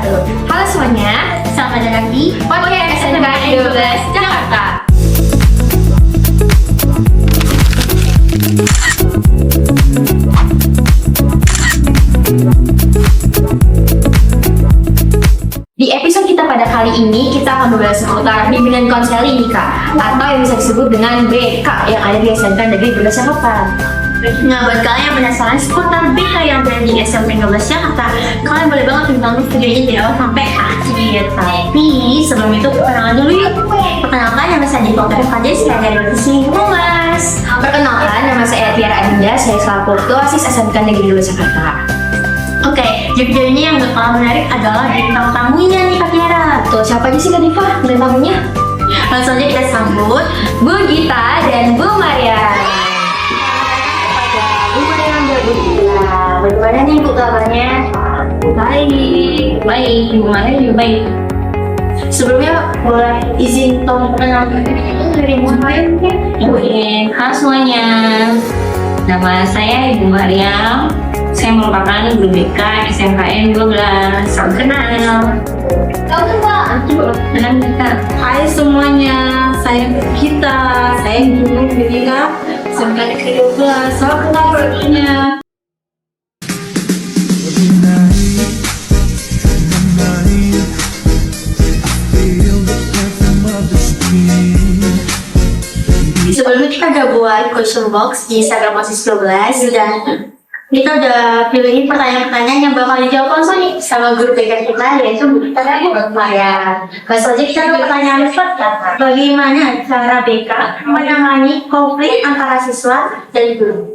wabarakatuh. Halo semuanya, selamat datang di Podcast SMK 12 Jakarta. Di episode kita pada kali ini, kita akan membahas seputar bimbingan konseling nikah atau yang bisa disebut dengan BK yang ada di SMK Negeri 12 Jakarta. Nah, buat kalian yang penasaran seputar BK yang ada di SMK 12 Jakarta, kalian boleh banget tonton videonya dari awal sampai akhir. Tapi sebelum itu, perkenalan dulu yuk. Perkenalkan, nama saya Diko Fadis, saya dari Divisi Humas. Perkenalkan, nama saya Tiara Adinda, saya selaku Ketua OSIS SMK Negeri 12 Jakarta. Oke, video ini yang bakal menarik adalah bintang tamunya nih Kak Tiara. Tuh, siapa aja sih Kak Diva bintang tamunya? Langsung aja kita sambut Bu Gita dan Bu Maria. Bu Maria dan Bu Gita. Bagaimana nih Bu kabarnya? Baik. Bu Maria juga baik. Sebelumnya boleh izin tolong perkenalkan dari Bu Maria mungkin? Halo semuanya, nama saya Ibu Mariam. Saya merupakan guru BK SMKN 12. Salam kenal. Kenal kita. Hai semuanya, saya Gita, saya guru BK SMK Negeri 12. Salam kenal semuanya. Sebelumnya kita udah buat question box di Instagram OSIS 12 dan kita udah pilihin pertanyaan-pertanyaan yang bakal dijawab langsung nih sama guru BK kita, yaitu Bu Gita dan Bu Maria. Langsung aja kita ke pertanyaan pertama. Bagaimana cara BK menangani konflik antara siswa dan guru?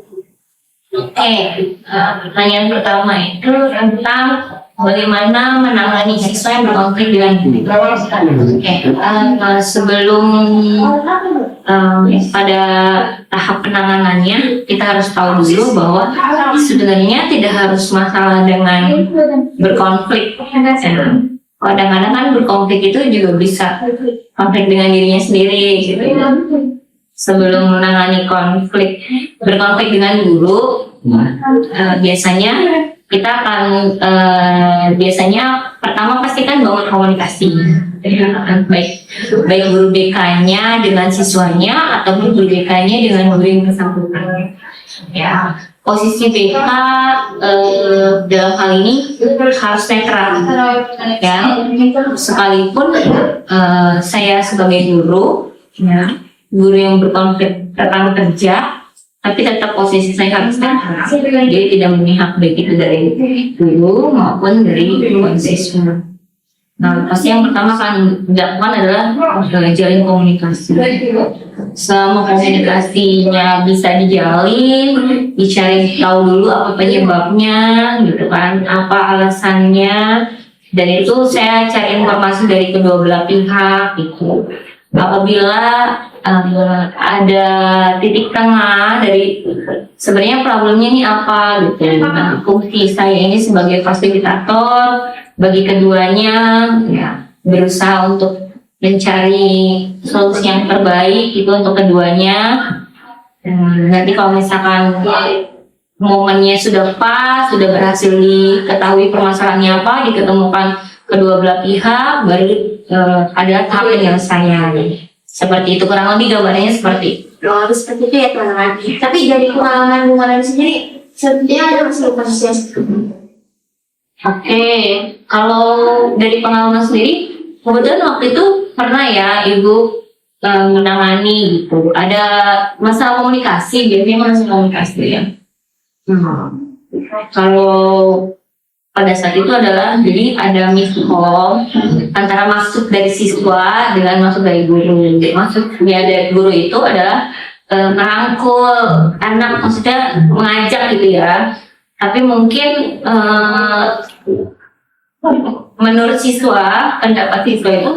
Pertanyaan pertama itu tentang bagaimana menangani siswa yang berkonflik dengan guru. Sebelum pada tahap penanganannya, kita harus tahu dulu bahwa sebenarnya tidak harus masalah dengan berkonflik. Kadang-kadang kan berkonflik itu juga bisa konflik dengan dirinya sendiri gitu. Sebelum menangani berkonflik dengan guru, biasanya kita akan biasanya pertama pastikan bangun komunikasi baik guru BK-nya dengan siswanya atau guru BK-nya dengan guru yang bersangkutan. Ya, posisi BK dalam hal ini harus netral. Ya, sekalipun saya sebagai guru, ya, guru yang berkonflik rekan kerja, tapi tetap posisi saya harus netral. Jadi tidak memihak baik itu dari guru maupun dari siswa. Nah, pasti yang pertama kan dilakukan adalah jalin komunikasi. Selama komunikasinya bisa dijalin, dicari tahu dulu apa penyebabnya, gitu kan, apa alasannya, dan itu saya cari informasi dari kedua belah pihak, gitu. Apabila ada titik tengah dari sebenarnya problemnya ini apa gitu. Nah, fungsi saya ini sebagai fasilitator bagi keduanya, ya, berusaha untuk mencari solusi yang terbaik itu untuk keduanya. Nanti kalau misalkan momennya sudah pas, sudah berhasil diketahui permasalahannya apa, diketemukan kedua belah pihak, baru ada tahap penyelesaian. Seperti itu, kurang lebih gambarnya seperti itu. Seperti itu ya teman-teman. Tapi dari pengalaman Bu Maria sendiri, sepertinya ada masih posisinya. Oke, kalau dari pengalaman sendiri, kebetulan waktu itu pernah ya Ibu menangani gitu. Ada masalah komunikasi, biasanya masalah komunikasi ya. Kalau pada saat itu adalah jadi ada miskom antara maksud dari siswa dengan maksud dari guru. Jadi maksudnya dari guru itu adalah merangkul anak, maksudnya mengajak gitu ya. Tapi mungkin menurut siswa, pendapat siswa itu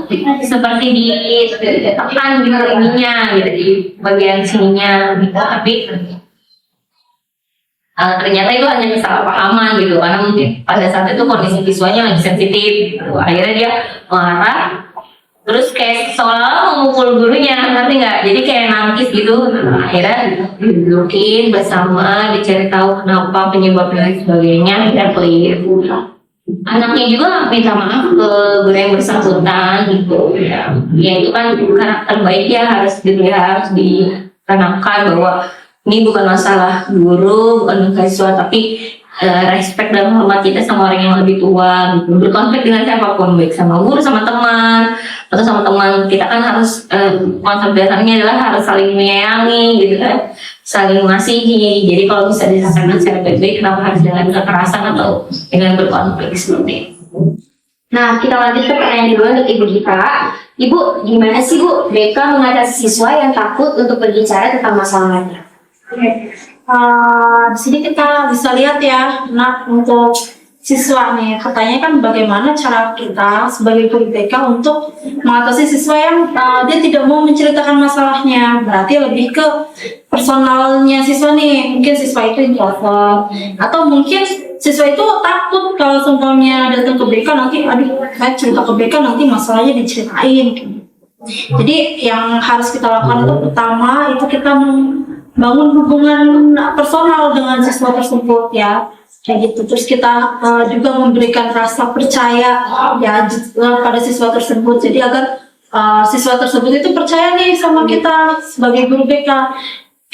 seperti ditekan di ininya, gitu, di bagian sininya, gitu. Tapi ternyata itu hanya kesalahpahaman gitu, karena mungkin pada saat itu kondisi siswanya lagi sensitif, gitu. Akhirnya dia marah, terus kayak seolah-olah memukul gurunya, ngerti nggak? Jadi kayak nangis gitu. Akhirnya didudukin bersama, dicari tahu kenapa, penyebabnya dan sebagainya, dan clear. anaknya juga minta maaf ke guru yang bersangkutan gitu ya. Ya itu kan karakter baik ya, harus ditanamkan bahwa ini bukan masalah guru, bukan masalah siswa, tapi respect dan hormat kita sama orang yang lebih tua gitu. Berkonflik dengan siapapun, baik sama guru, sama teman, atau sama teman, kita kan harus konsep dasarnya adalah harus saling menyayangi gitu kan, saling mengasihi. Jadi kalau bisa diselesaikan secara baik-baik, kenapa harus dengan kekerasan atau dengan berkonflik seperti itu. Nah, kita lanjut ke pertanyaan kedua untuk Ibu Gita. Ibu, gimana sih Bu BK mengatasi siswa yang takut untuk berbicara tentang masalahnya? Di sini kita bisa lihat ya, nah untuk siswa nih, pertanyaan kan bagaimana cara kita sebagai guru BK untuk mengatasi siswa yang dia tidak mau menceritakan masalahnya. Berarti lebih ke personalnya siswa nih, mungkin siswa itu introvert, atau mungkin siswa itu takut kalau semuanya datang ke BK nanti, aduh saya cerita ke BK nanti masalahnya diceritain. Jadi yang harus kita lakukan itu pertama itu kita bangun hubungan personal dengan siswa tersebut ya, kayak gitu. Terus kita juga memberikan rasa percaya ya pada siswa tersebut, jadi agar siswa tersebut itu percaya nih sama kita sebagai guru BK.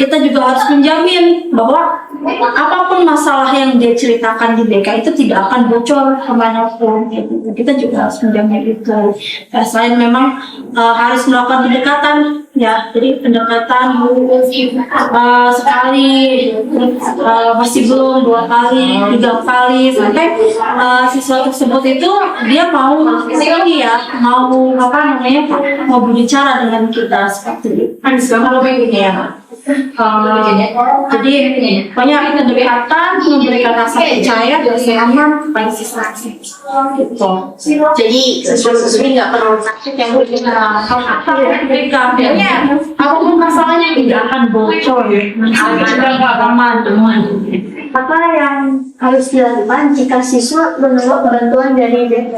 Kita juga harus menjamin bahwa apapun masalah yang dia ceritakan di BK itu tidak akan bocor kemanapun gitu. Kita juga harus menjamin itu. Selain memang harus melakukan pendekatan ya, jadi pendekatan sekali, masih belum 2 kali, 3 kali, sampai siswa tersebut itu dia mau ini ya, mau mau berbicara dengan kita seperti itu. Kalau begini ya. Jadi banyak pendekatan, memberikan rasa percaya dan aman kepada siswa gitu. Jadi siswa-siswi nggak perlu takut yang Mereka apapun masalahnya tidak akan bocor, aman. apa yang harus dilakukan jika siswa menolak bantuan dari BK?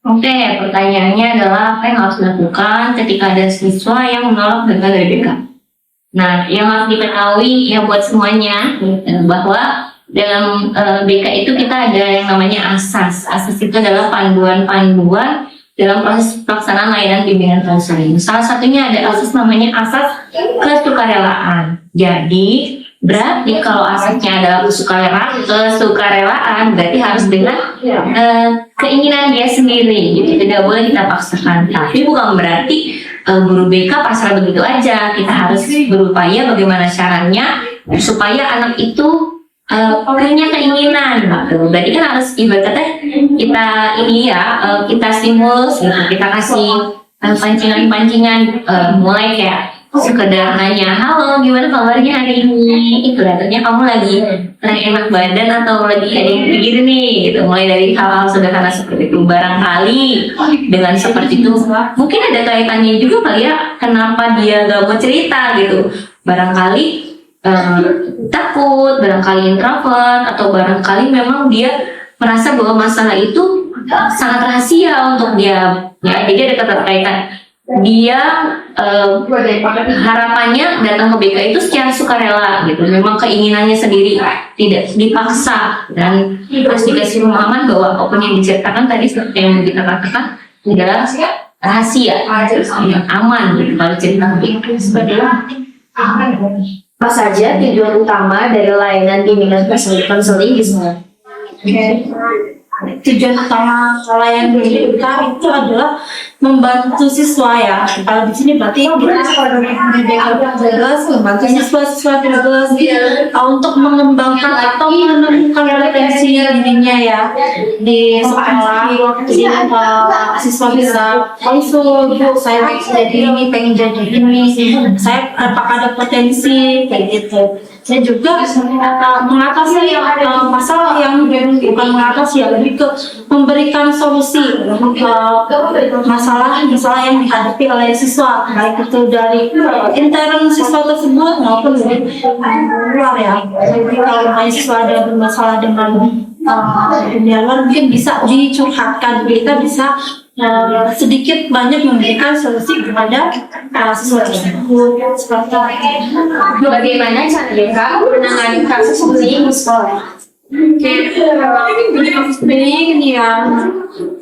Oke, pertanyaannya adalah apa yang harus dilakukan ketika ada siswa yang menolak bantuan dari BK? Nah, yang harus diketahui ya buat semuanya bahwa dalam BK itu kita ada yang namanya asas. Asas itu adalah panduan-panduan dalam proses pelaksanaan layanan bimbingan konseling. Salah satunya ada asas namanya asas kesukarelaan. Jadi berarti kalau asasnya adalah kesukarelaan berarti harus dengan keinginan dia sendiri. Gitu. Tidak boleh kita paksakan. Tapi bukan berarti guru BK pasrah begitu aja. Kita harus berupaya bagaimana caranya supaya anak itu punya keinginan gitu. Berarti kan harus ibaratnya kita ini ya, kita stimulus gitu. Kita kasih pancingan-pancingan, mulai kayak sekedar nanya, halo gimana kabarnya hari ini, itu ternyata kamu lagi enak badan atau lagi ada yang pikir nih gitu. Mulai dari hal-hal sederhana seperti itu. Barangkali dengan seperti itu mungkin ada kaitannya juga kali ya kenapa dia gak mau cerita gitu. Barangkali takut, barangkali introvert, atau barangkali memang dia merasa bahwa masalah itu sangat rahasia untuk dia ya. Jadi ada keterkaitan dia harapannya datang ke BK itu secara sukarela gitu, memang keinginannya sendiri, tidak dipaksa, dan harus dikasih pemahaman bahwa apapun yang diceritakan tadi seperti yang kita katakan adalah rahasia yang aman gitu kalau cerita ke BK seperti itu. Apa saja tujuan utama dari layanan bimbingan konseling di sana? Tujuan utama layanan BK itu adalah membantu siswa ya. Kalau di sini berarti kita membantu siswa-siswa untuk mengembangkan atau menemukan potensi dirinya ya di sekolah. Jadi siswa bisa konsul, saya pengen jadi ini, saya apakah ada potensi kayak gitu. Saya juga mengatasi masalah yang bukan mengatasi ya, lebih ke memberikan solusi masalah yang dihadapi oleh siswa, baik itu dari intern siswa tersebut maupun dari luar ya. Jadi kalau siswa ada bermasalah dengan dunia luar mungkin bisa dicurhatkan, kita bisa sedikit banyak memberikan solusi kepada siswa tersebut. Seperti Bagaimana cara BK menangani kasus bullying di sekolah? Jadi kasus bullying nih ya.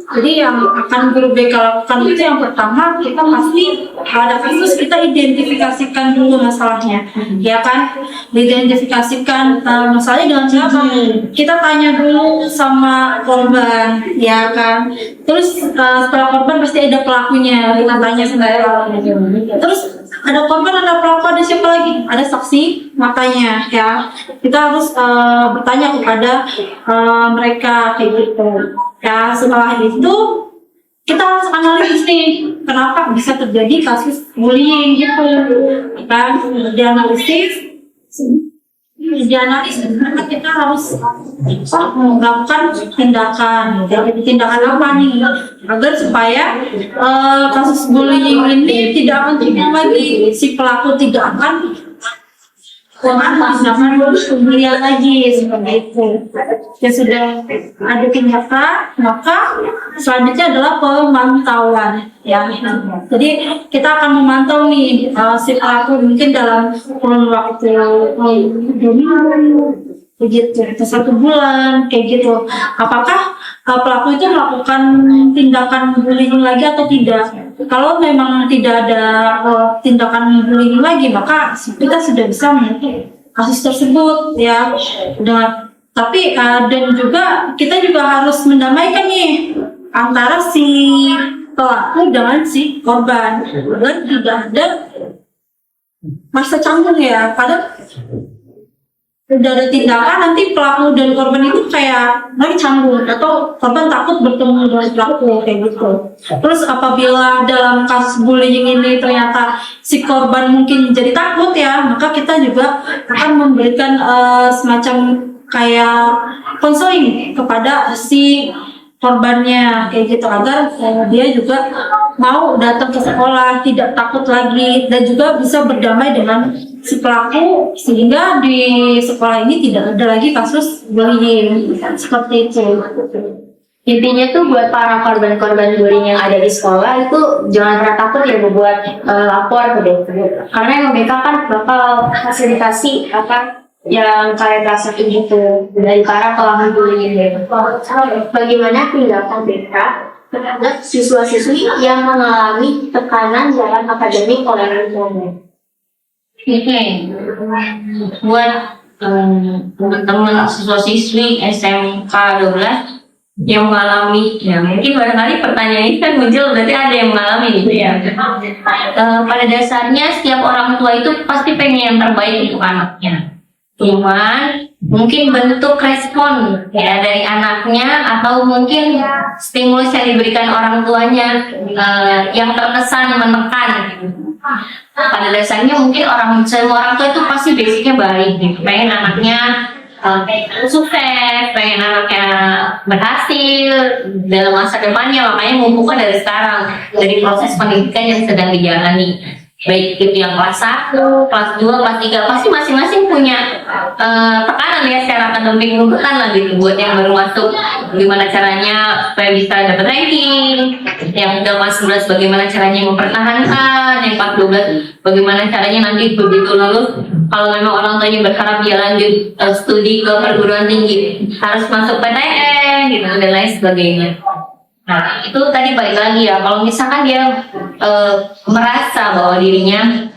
Jadi yang akan guru BK lakukan itu yang pertama kita pasti ada kasus kita identifikasikan dulu masalahnya, ya kan? Identifikasikan masalahnya dengan siapa? Kita tanya dulu sama korban, ya kan? Terus setelah korban pasti ada pelakunya, kita tanya sama pelakunya. Terus ada korban, ada pelaku, ada siapa lagi? Ada saksi matanya, ya. Kita harus bertanya kepada mereka kayak gitu. Ya, setelah itu kita harus analisis nih, kenapa bisa terjadi kasus bullying gitu, kan? Dianalisis, maka kita harus melakukan tindakan. Jadi tindakan apa nih? Agar supaya kasus bullying ini tidak akan terulang lagi, si pelaku tidak akan tindakan kemudian lagi seperti itu. Ya sudah ada tindakan, maka selanjutnya adalah pemantauan. Ya, jadi kita akan memantau nih si pelaku mungkin dalam kurun waktu 2 minggu begitu, atau 1 bulan kayak gitu. Apakah pelaku itu melakukan tindakan bullying lagi atau tidak? Kalau memang tidak ada tindakan bullying lagi, maka kita sudah bisa menutup kasus tersebut, ya. Tapi dan juga kita juga harus mendamaikan nih antara si pelaku dengan si korban, agar tidak ada masa canggung ya. Padahal udah ada tindakan, nanti pelaku dan korban itu kayak lagi canggung atau korban takut bertemu dengan pelaku kayak gitu. Terus apabila dalam kasus bullying ini ternyata si korban mungkin jadi takut ya, maka kita juga akan memberikan semacam kayak konseling kepada si korbannya kayak gitu, agar dia juga mau datang ke sekolah, tidak takut lagi, dan juga bisa berdamai dengan si pelaku, sehingga di sekolah ini tidak ada lagi kasus bullying seperti itu. Intinya tuh buat para korban-korban bullying yang ada di sekolah itu jangan pernah takut ya buat lapor ke BK. Karena yang BK kan bakal fasilitasi apa yang kalian rasain gitu dari para pelaku bullying gitu. Bagaimana tindakan BK terhadap siswa-siswi yang mengalami tekanan dalam akademik oleh orang tuanya? Oke, buat teman-teman siswa-siswi SMK 12 yang mengalami, ya mungkin barangkali pertanyaan ini kan muncul berarti ada yang mengalami gitu ya. Pada dasarnya setiap orang tua itu pasti pengen yang terbaik untuk anaknya. Cuman mungkin bentuk respon ya dari anaknya atau mungkin stimulus yang diberikan orang tuanya yang terkesan menekan. Pada dasarnya mungkin semua orang tua itu pasti basicnya baik gitu. Pengen anaknya sukses, pengen anaknya berhasil dalam masa depannya, makanya membuka dari sekarang, dari proses pendidikan yang sedang dijalani, baik itu yang kelas 1, kelas 2, kelas 3, pasti masing-masing punya tekanan ya secara akademik, tuntutan lah gitu buat yang baru masuk, bagaimana caranya supaya bisa dapat ranking, yang udah masuk 11 bagaimana caranya mempertahankan, yang kelas 12 bagaimana caranya nanti begitu lulus, kalau memang orang tuanya berharap dia lanjut studi ke perguruan tinggi harus masuk PTN gitu dan lain sebagainya. Nah itu tadi balik lagi ya, kalau misalkan dia merasa bahwa dirinya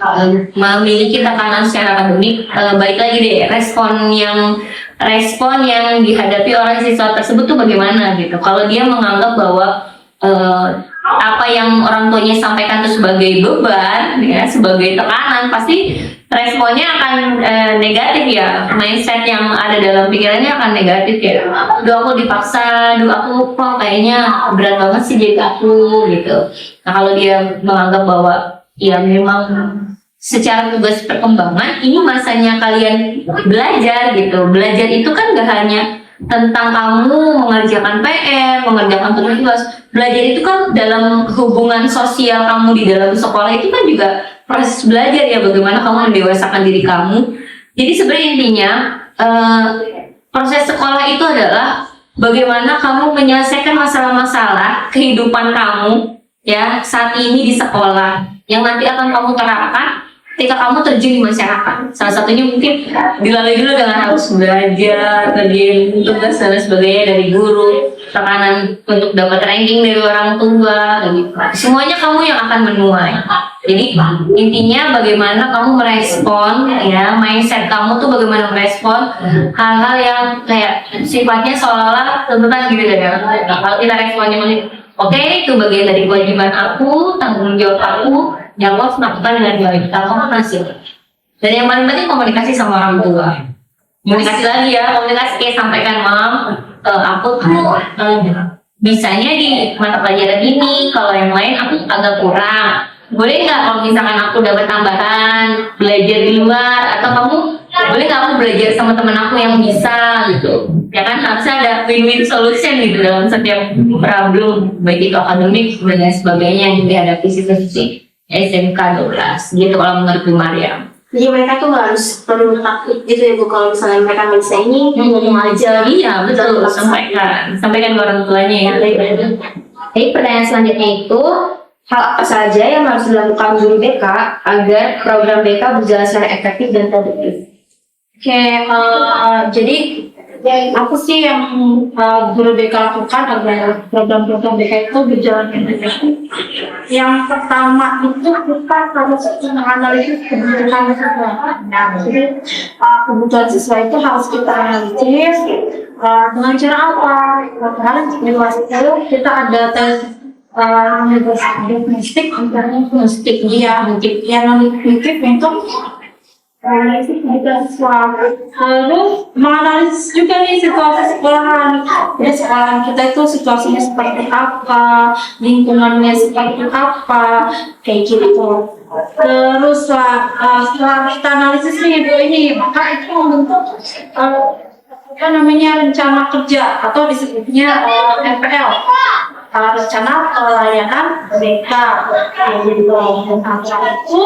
memiliki tekanan secara akademik, balik lagi deh respon yang dihadapi oleh siswa tersebut tuh bagaimana gitu. Kalau dia menganggap bahwa apa yang orang tuanya sampaikan itu sebagai beban ya, sebagai tekanan, pasti responnya akan negatif ya. Mindset yang ada dalam pikirannya akan negatif ya. Aku dipaksa, aku kok kayaknya berat banget sih jadi aku gitu. Nah kalau dia menganggap bahwa ya memang secara tugas perkembangan ini masanya kalian belajar gitu. Belajar itu kan gak hanya tentang kamu mengerjakan PR, mengerjakan tugas. Belajar itu kan dalam hubungan sosial kamu di dalam sekolah itu kan juga proses belajar ya, bagaimana kamu mendewasakan diri kamu. Jadi sebenarnya intinya proses sekolah itu adalah bagaimana kamu menyelesaikan masalah-masalah kehidupan kamu ya saat ini di sekolah yang nanti akan kamu terapkan ketika kamu terjun di masyarakat. Salah satunya mungkin dilalui dulu dengan harus belajar, kerjain tugas dan lain sebagainya dari guru, tekanan untuk dapat ranking dari orang tua, gitu. Semuanya kamu yang akan menuai. Jadi intinya bagaimana kamu merespon, ya, mindset kamu tuh bagaimana merespon hal-hal yang kayak sifatnya seolah-olah tuntutan gitu ya. Nah, kalau kita responnya oke, itu bagian dari kewajiban aku, tanggung jawab aku, yang aku harus lakukan dengan baik. Kalau kamu hasil. Dan yang paling penting komunikasi sama orang tua. Komunikasi lagi ya, komunikasi kayak sampaikan mam, aku tuh bisanya di mata pelajaran ini, kalau yang lain aku agak kurang. Boleh nggak kalau misalkan aku dapat tambahan belajar di luar, atau kamu boleh nggak aku belajar sama teman aku yang bisa gitu. Ya kan harusnya ada win-win solution gitu dalam setiap problem, baik itu akademik dan lain sebagainya yang dihadapi siswa-siswi SMK 12 gitu kalau menurut Bu Mariam. Jadi mereka tuh nggak harus perlu takut gitu ya Bu, kalau misalnya mereka nggak bisa ini ngomong aja. Iya betul, sampaikan ke orang tuanya ya. Jadi pertanyaan selanjutnya itu, hal apa saja yang harus dilakukan guru BK agar program BK berjalan secara efektif dan produktif? Oke, jadi aku sih yang guru BK lakukan agar program-program BK itu berjalan dengan efektif. Yang pertama itu kita harus menganalisis kebutuhan siswa. Jadi kebutuhan siswa itu harus kita analisis dengan cara apa? Kemarin di kelas itu kita ada tes diagnostik, diagnostik untuk analisis juga siswa. Lalu menganalisis juga nih situasi sekolahan. Jadi sekolahan kita itu situasinya seperti apa, lingkungannya seperti apa, kayak gitu. Terus setelah kita analisis nih Bu ini, maka itu membentuk rencana kerja atau disebutnya RPL. Rencana pelayanan BK. Itu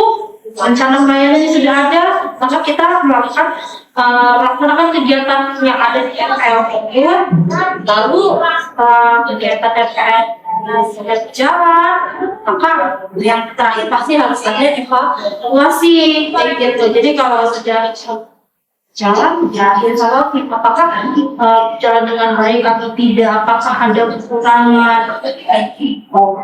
rencana pelayanannya sudah ada, maka kita melaksanakan kegiatan yang ada di RPL tersebut. Lalu kegiatan RPL sudah berjalan, maka yang terakhir pasti harus ada evaluasi kayak gitu. Jadi kalau sudah jalan, ya insya apakah jalan dengan baik atau tidak, apakah ada kekurangan.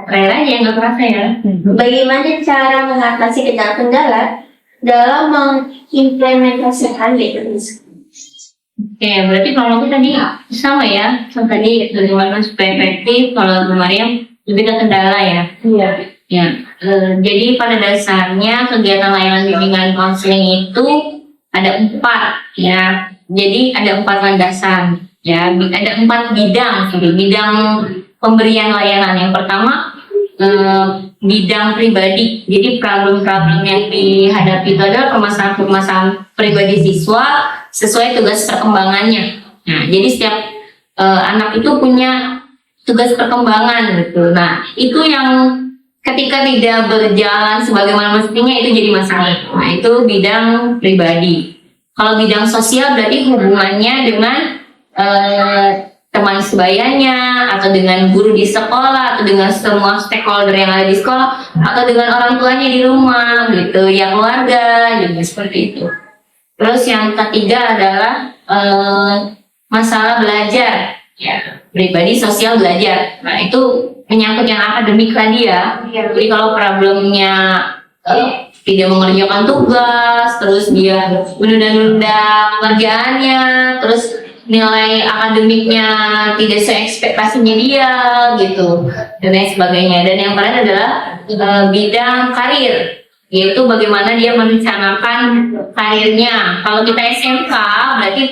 Keren aja nggak kerasa ya. Bagaimana cara mengatasi kendala-kendala dalam mengimplementasikan BK? Oke, berarti kalau kita tadi sama ya, tadi bagaimana supaya efektif. Kalau Bu Mariam lebih ke kendala ya. Iya. Ya, jadi pada dasarnya kegiatan layanan bimbingan konseling itu ada 4 ya. Jadi ada 4 landasan ya. Ada 4 bidang pemberian layanan. Yang pertama bidang pribadi. Jadi problem-problem yang dihadapi itu adalah permasalahan pribadi siswa sesuai tugas perkembangannya. Nah, jadi setiap anak itu punya tugas perkembangan gitu. Nah, itu yang ketika tidak berjalan sebagaimana mestinya itu jadi masalah. Nah, itu bidang pribadi. Kalau bidang sosial berarti hubungannya dengan teman sebayanya, atau dengan guru di sekolah, atau dengan semua stakeholder yang ada di sekolah, atau dengan orang tuanya di rumah gitu, yang keluarga, juga seperti itu. Terus yang ketiga adalah masalah belajar, ya, pribadi sosial belajar. Nah, itu menyangkut yang akademik tadi ya. Jadi kalau problemnya tidak mengerjakan tugas, terus dia menunda-nunda pekerjaannya, terus nilai akademiknya tidak sesuai ekspektasinya dia gitu, dan lain sebagainya. Dan yang terakhir adalah bidang karir, yaitu bagaimana dia merencanakan karirnya. Kalau kita SMK berarti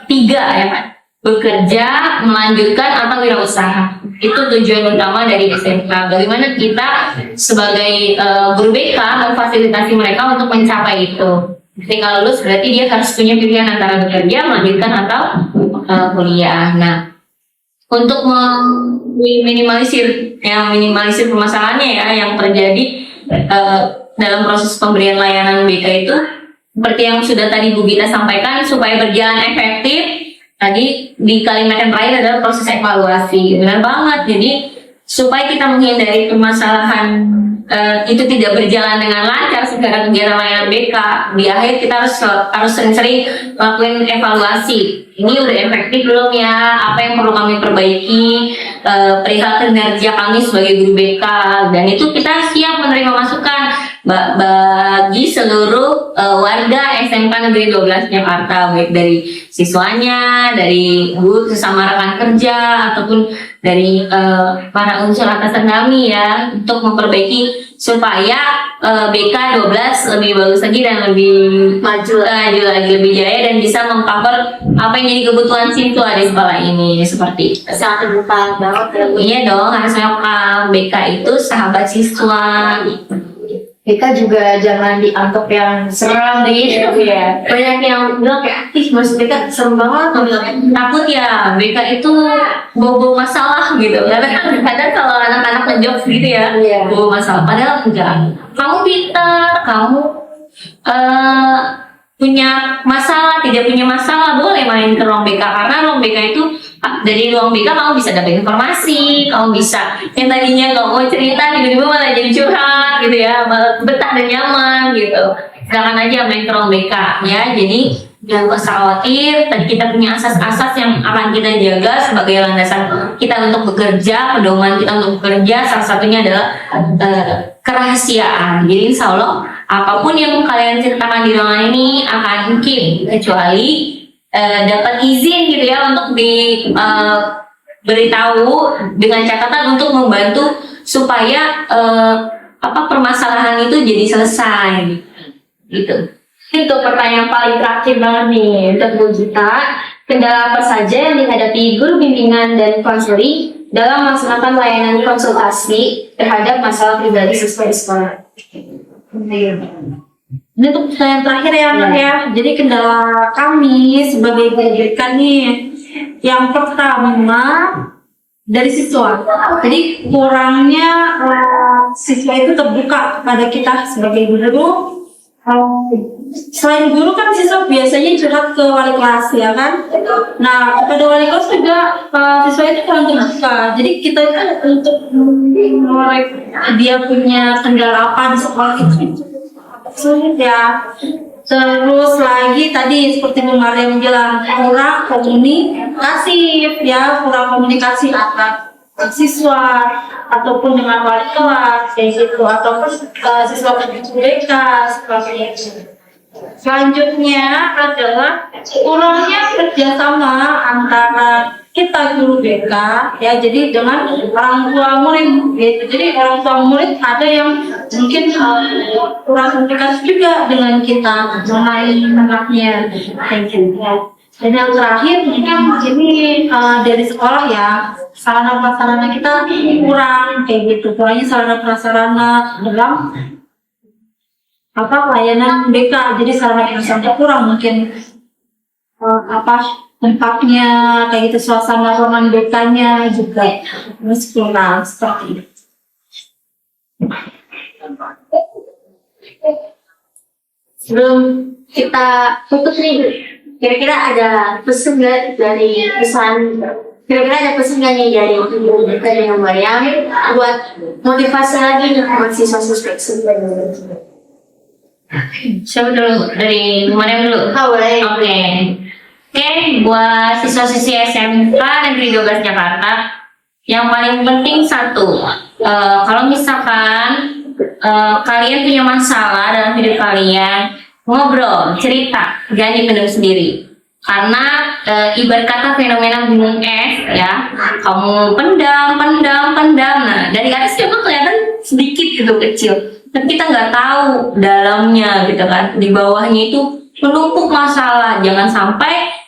3 ya Pak, bekerja, melanjutkan, atau wirausaha. Itu tujuan utama dari SMK. Bagaimana kita sebagai guru BK memfasilitasi mereka untuk mencapai itu. Ketika lulus berarti dia harus punya pilihan antara bekerja, melanjutkan, atau kuliah. Nah, untuk minimalisir permasalahannya ya yang terjadi dalam proses pemberian layanan BK itu, seperti yang sudah tadi Bu Gita sampaikan, supaya berjalan efektif. Tadi di kalimat yang terakhir adalah proses evaluasi. Benar banget. Jadi supaya kita menghindari permasalahan itu tidak berjalan dengan lancar segala kegiatan layanan BK. Di akhir kita harus sering-sering melakukan evaluasi. Ini udah efektif belum ya? Apa yang perlu kami perbaiki perihal kinerja kami sebagai guru BK, dan itu kita siap menerima masukan bagi seluruh warga SMK Negeri 12 Jakarta, baik dari siswanya, dari guru sesama rekan kerja, ataupun dari para unsur atasan kami ya, untuk memperbaiki supaya BK 12 lebih bagus lagi dan lebih maju lagi, lebih jaya, dan bisa mengcover apa yang jadi kebutuhan siswa di sekolah ini. Seperti itu. Sangat terbuka banget ya. Iya dong, harus welcome. BK itu sahabat siswa. BK juga jangan dianggap yang seram gitu ya. Banyak yang bilang kayak, ih mas BK serem banget. Takut ya, BK itu bawa masalah gitu. Kadang kalau anak-anak ngejokes gitu ya, Iya. bawa masalah. Padahal enggak. Kamu pintar, kamu punya masalah, tidak punya masalah, boleh main ke ruang BK. Karena ruang BK itu, dari ruang BK kamu bisa dapat informasi, kamu bisa yang tadinya nggak mau cerita tiba-tiba malah jadi curhat gitu ya, malah betah dan nyaman gitu. Silakan aja main ke ruang BK ya. Jadi jangan usah khawatir, tadi kita punya asas-asas yang akan kita jaga sebagai landasan kita untuk bekerja, pedoman kita untuk bekerja. Salah satunya adalah kerahasiaan. Jadi insya Allah apapun yang kalian ceritakan di ruangan ini akan keep, kecuali dapat izin gitu ya untuk beritahu dengan catatan untuk membantu supaya permasalahan itu jadi selesai gitu. Untuk pertanyaan paling terakhir banget nih untuk Bu Gita, kendala apa saja yang dihadapi guru bimbingan dan konseling dalam melaksanakan layanan konsultasi terhadap masalah pribadi siswa di sekolah? Ini untuk pertanyaan terakhir ya, Nak ya. Jadi kendala kami sebagai guru BK nih, yang pertama dari siswa. Jadi kurangnya siswa itu terbuka kepada kita sebagai guru. Selain guru kan siswa biasanya curhat ke wali kelas ya kan. Nah kepada wali kelas juga siswa itu kurang terbuka. Jadi kita itu untuk dia punya kendala apa di sekolah itu sulit ya. Terus lagi tadi seperti Bu Maria bilang, kurang komunikasi ya, kurang komunikasi antar siswa ataupun dengan wali kelas kayak gitu, ataupun siswa BK seperti itu. Selanjutnya adalah kurangnya kerjasama antara kita guru BK ya, jadi dengan orang tua murid gitu. Jadi orang tua murid ada yang mungkin kurang komunikasi juga dengan kita mengenai anaknya kayak gitu. Dan yang terakhir mungkin ini dari sekolah ya, sarana prasarana kita kurang kayak gitu. Kurangnya sarana prasarana dalam layanan BK. Jadi sarana prasarana kurang, mungkin tempatnya kayak gitu, suasana ruangan BK-nya juga terus kurang seperti itu. Sebelum kita tutup nih, kira-kira ada pesan nggak dari pesan? Kira-kira ada pesan nggak nih dari Ibu Gita dengan Mariam buat motivasi lagi nih buat siswa-siswa sebenarnya? Siapa dulu? Dari Mariam dulu? Boleh. Oke, buat siswa-siswi SMK Negeri 12 Jakarta, yang paling penting satu, kalau misalkan kalian punya masalah dalam hidup kalian, ngobrol, cerita, jangan dipendam sendiri. Karena ibarat kata fenomena gunung es ya, kamu pendam. Nah, dari atas memang kelihatan sedikit gitu kecil, tapi kita nggak tahu dalamnya gitu kan. Di bawahnya itu menumpuk masalah. Jangan sampai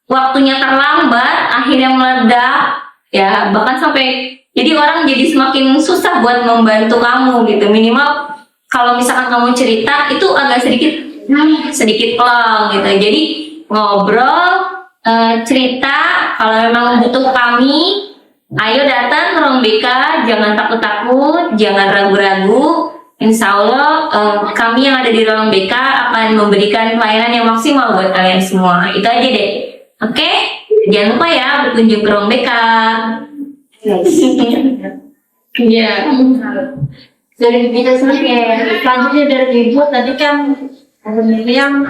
waktunya terlambat, akhirnya meledak ya, bahkan sampai jadi orang jadi semakin susah buat membantu kamu gitu. Minimal kalau misalkan kamu cerita itu agak sedikit plong gitu. Jadi ngobrol, cerita, kalau memang butuh kami, ayo datang ke ruang BK, jangan takut-takut, jangan ragu-ragu. Insya Allah kami yang ada di ruang BK akan memberikan pelayanan yang maksimal buat kalian semua. Itu aja deh. Oke? Jangan lupa ya berkunjung ke ruang BK. Iya. Dari kita sendiri. Selanjutnya dari ibu tadi kan yang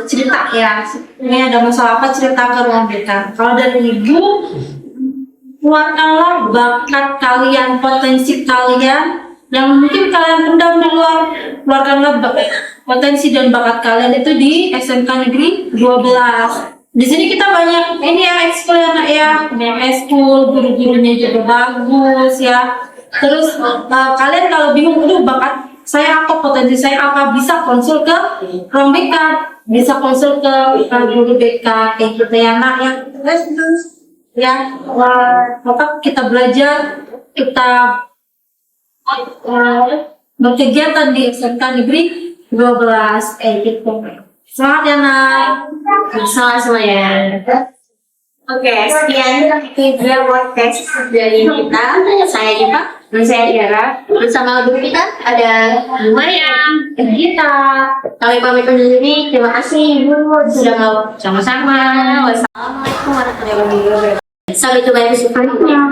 cerita ya, ini ada masalah apa cerita ke ruang BK. Kalau dari ibu, keluarkanlah bakat kalian, potensi kalian yang mungkin kalian pendam di luar. Keluarkanlah potensi dan bakat kalian itu di SMK Negeri 12. Di sini kita banyak ini ya ekskul ya nak ya, banyak ekskul, guru-gurunya juga bagus ya. Terus kalian kalau bingung, bakat saya apa, potensi saya apa, bisa konsul ke ruang BK, bisa konsul ke guru BK kayak gitu ya nak ya. Terus ya, maka kita belajar, kita berkegiatan di SMK Negeri 12 kayak gitu. Semangat ya nak. Salah semuanya. Oke, sekian video podcast dari kita. Saya Diva, Dan saya Tiara. bersama guru kita ada Bu Mariam, Gita. Kami pamit undur diri. Terima kasih Ibu sudah mau. Sama-sama. Wassalamualaikum warahmatullahi wabarakatuh. Sampai jumpa di episode selanjutnya.